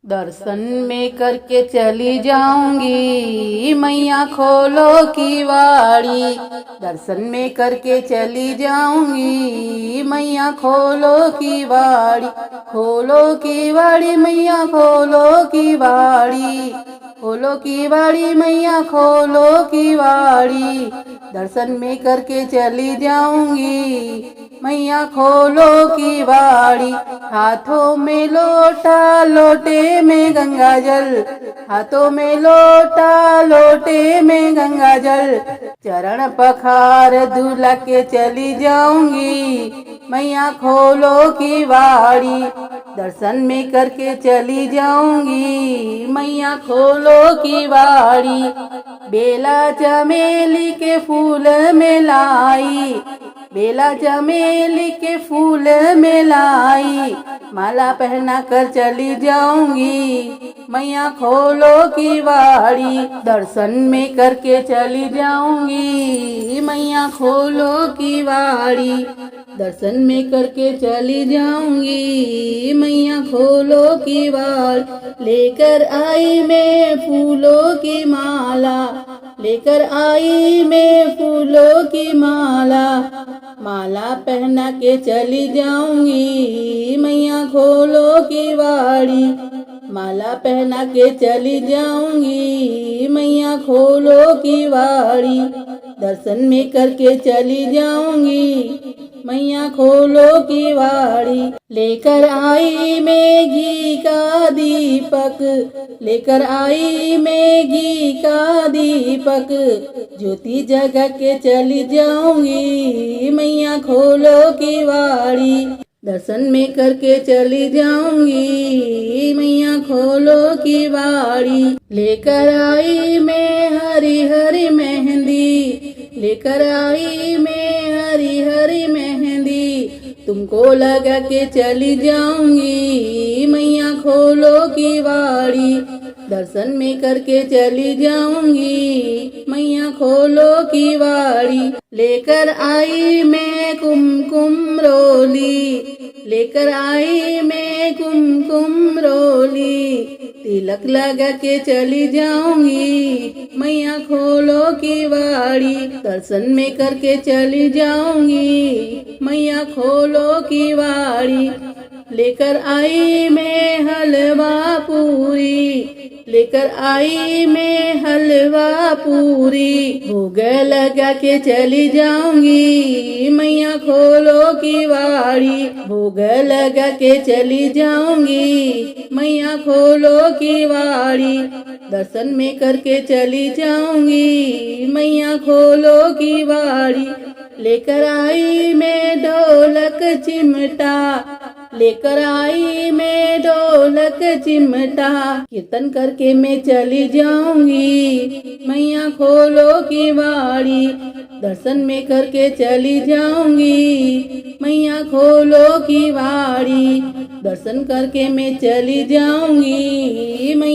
दर्शन में करके चली जाऊंगी मैया खोलो की वाड़ी। दर्शन में करके चली जाऊंगी मैया खोलो की वाड़ी। खोलो की वाड़ी मैया खोलो की वाड़ी। खोलो की वाड़ी मैया खोलो की वाड़ी। दर्शन में करके चली जाऊंगी मैया खोलो की वाड़ी। हाथों में लोटा लोटे में गंगा जल। हाथों में लोटा लोटे में गंगा जल। चरण पखार दूल्हा के चली जाऊंगी मैया खोलो की वाड़ी। दर्शन में करके चली जाऊंगी मैया खोलो की वाड़ी। बेला चमेली के फूल में लाई। बेला चमेली के फूल में लाई। माला पहना कर चली जाऊंगी मैया खोलो की वाड़ी। दर्शन में करके चली जाऊंगी मैया खोलो की वाड़ी। दर्शन में करके चली जाऊंगी मैया खोलो की वाड़ी। लेकर आई मैं फूलों की माला। लेकर आई मैं फूलों की माला। माला पहना के चली जाऊंगी मैया खोलो की वाड़ी। माला पहना के चली जाऊंगी मैया खोलो की वाड़ी। दर्शन में करके चली जाऊंगी मैया खोलो की वाड़ी। लेकर आई मैं घी का दीपक। लेकर आई मैं घी का दीपक। ज्योति जगा के चली जाऊंगी मैया खोलो की वाड़ी। दर्शन में करके चली जाऊंगी मैया खोलो की वाड़ी। लेकर आई मैं हरी हरी मेहंदी। लेकर आई मैं हरी हरी मेहंदी। तुमको लगा के चली जाऊंगी मैया खोलो की वाड़ी। दर्शन में करके चली जाऊंगी मैया खोलो की वाड़ी। लेकर आई मैं कुमकुम रोली। लेकर आई मैं कुमकुम रोली। तिलक लगा के चली जाऊंगी मैया खोलो की वाड़ी। दर्शन में करके चली जाऊंगी मैया खोलो की वाड़ी। लेकर आई मैं हलवा पूरी। लेकर आई मैं हलवा पूरी। भोग लगा के चली जाऊंगी मैया खोलो की वाड़ी। भोग लगा के चली जाऊंगी मैया खोलो की वाड़ी। दर्शन में करके चली जाऊंगी मैया खोलो की वाड़ी। लेकर आई मैं ढोलक चिमटा। लेकर आई मैं ढोलक चिमटा। कीर्तन करके मैं चली जाऊंगी मैया खोलो की वाड़ी। दर्शन में करके चली जाऊंगी मैया खोलो की वाड़ी। दर्शन करके मैं चली जाऊंगी मैया